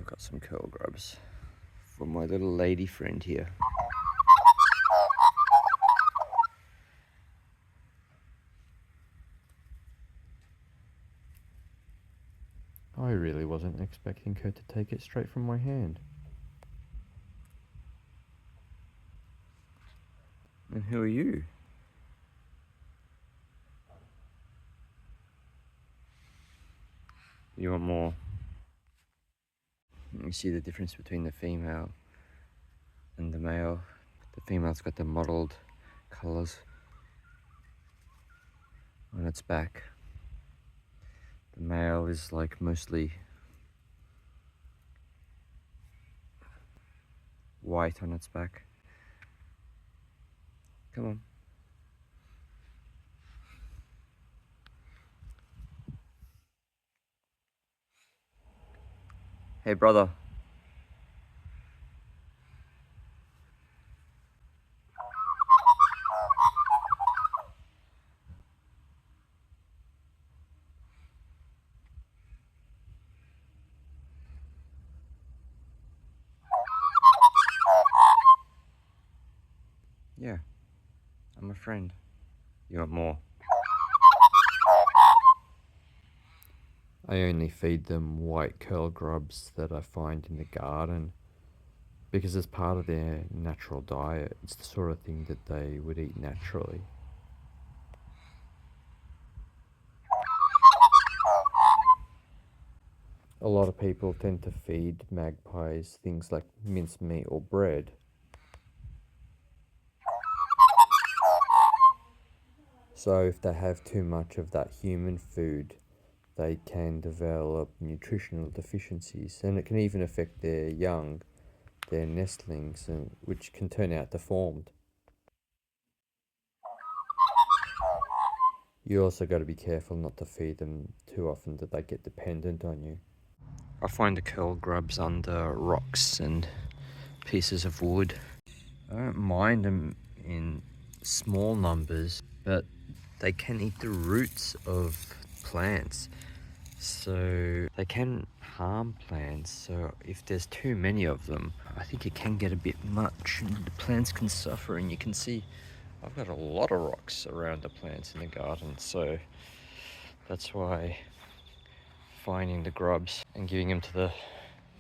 Got some curl grubs for my little lady friend here. I really wasn't expecting her to take it straight from my hand. And who are you? You want more? You see the difference between the female and the male. The female's got the mottled colours on its back. The male is like mostly white on its back. Come on. Hey brother. Yeah, I'm a friend. You want more? I only feed them white curl grubs that I find in the garden because it's part of their natural diet. It's the sort of thing that they would eat naturally. A lot of people tend to feed magpies things like mincemeat or bread. So if they have too much of that human food, they can develop nutritional deficiencies, and it can even affect their young, their nestlings, which can turn out deformed. You also got to be careful not to feed them too often that they get dependent on you. I find the curl grubs under rocks and pieces of wood. I don't mind them in small numbers, but they can eat the roots of plants, so they can harm plants. So if there's too many of them, I think it can get a bit much. The plants can suffer, and you can see I've got a lot of rocks around the plants in the garden, so that's why finding the grubs and giving them to the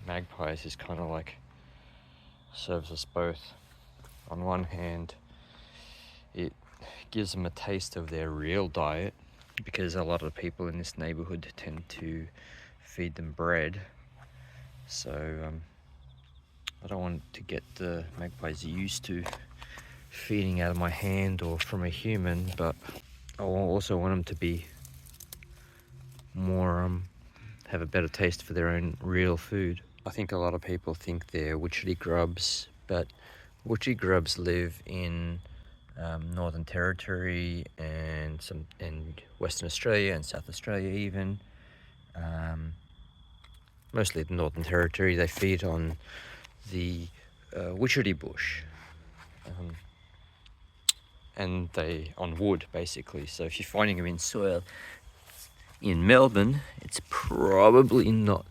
magpies is kind of like serves us both. On one hand, it gives them a taste of their real diet, because a lot of people in this neighborhood tend to feed them bread. So I don't want to get the magpies used to feeding out of my hand or from a human, but I also want them to be more have a better taste for their own real food. I think a lot of people think they're witchetty grubs, but witchetty grubs live in Northern Territory and Western Australia and South Australia even. Mostly the Northern Territory. They feed on the witchetty bush, and they on wood basically. So if you're finding them in soil in Melbourne, it's probably not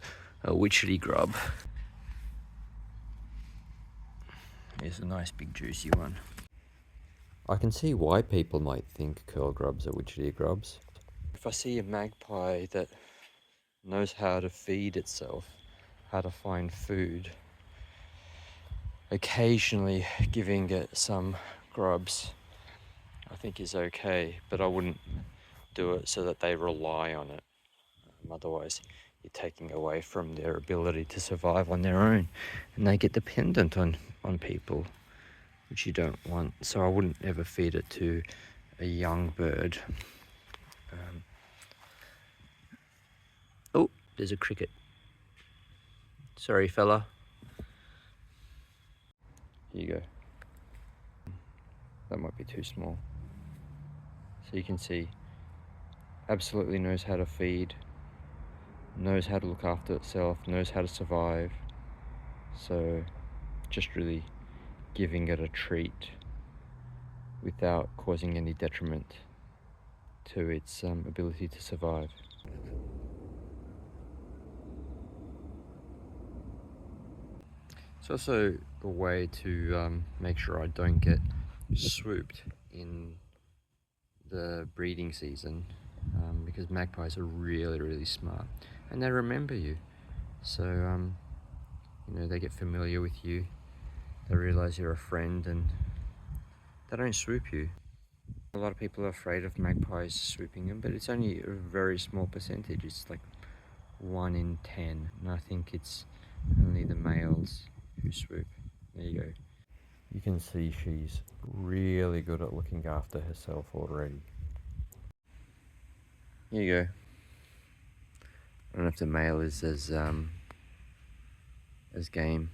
a witchetty grub. Here's a nice big juicy one. I can see why people might think curl grubs are witchetty grubs. If I see a magpie that knows how to feed itself, how to find food, occasionally giving it some grubs, I think is okay, but I wouldn't do it so that they rely on it. Otherwise, you're taking away from their ability to survive on their own, and they get dependent on people, which you don't want. So I wouldn't ever feed it to a young bird. Oh, there's a cricket. Sorry, fella. Here you go. That might be too small. So you can see, absolutely knows how to feed, knows how to look after itself, knows how to survive. So just really giving it a treat without causing any detriment to its ability to survive. It's also a way to make sure I don't get swooped in the breeding season, because magpies are really smart and they remember you. So you know, they get familiar with you, they realize you're a friend, and they don't swoop you. A lot of people are afraid of magpies swooping them, but it's only a very small percentage. It's like 1 in 10, and I think it's only the males who swoop. There you go. You can see she's really good at looking after herself already. Here you go. I don't know if the male is as game.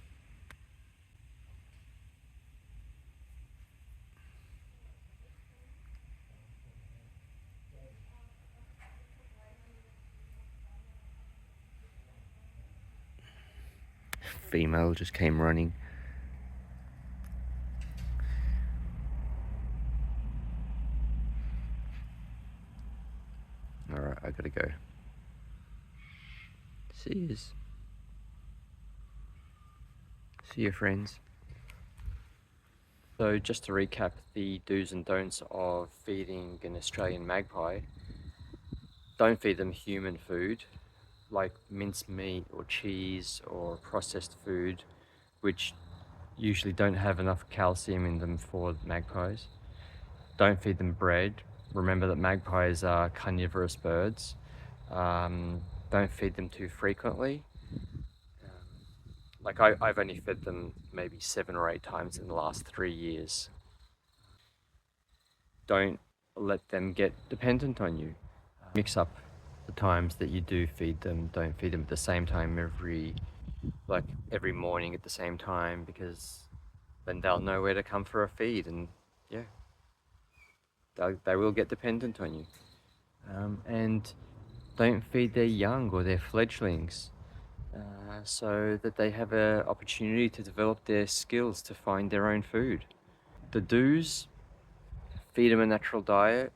Female just came running. Alright, I gotta go. See yous. See you, friends. So just to recap the do's and don'ts of feeding an Australian magpie. Don't feed them human food like minced meat or cheese or processed food, which usually don't have enough calcium in them for magpies. Don't feed them bread. Remember that magpies are carnivorous birds. Don't feed them too frequently. Like I've only fed them maybe 7 or 8 times in the last 3 years. Don't let them get dependent on you. Mix up the times that you do feed them. Don't feed them at the same time every morning at the same time, because then they'll know where to come for a feed, and yeah, they will get dependent on you. And don't feed their young or their fledglings, so that they have an opportunity to develop their skills to find their own food. The do's: feed them a natural diet,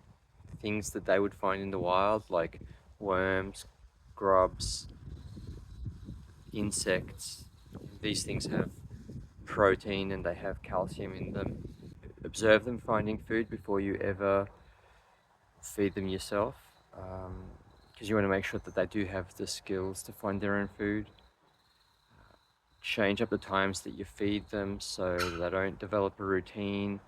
things that they would find in the wild, like worms, grubs, insects. These things have protein and they have calcium in them. Observe them finding food before you ever feed them yourself, because you want to make sure that they do have the skills to find their own food. Change up the times that you feed them so they don't develop a routine.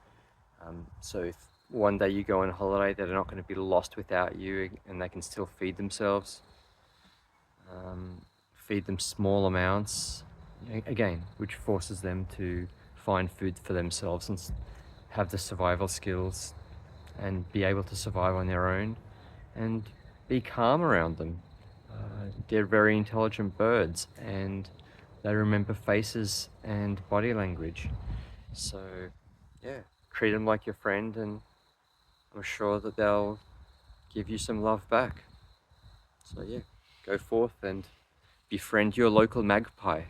So if one day you go on holiday, they're not going to be lost without you and they can still feed themselves. Feed them small amounts, again, which forces them to find food for themselves and have the survival skills and be able to survive on their own, and be calm around them. They're very intelligent birds and they remember faces and body language. So yeah, treat them like your friend and I'm sure that they'll give you some love back. So yeah, go forth and befriend your local magpie.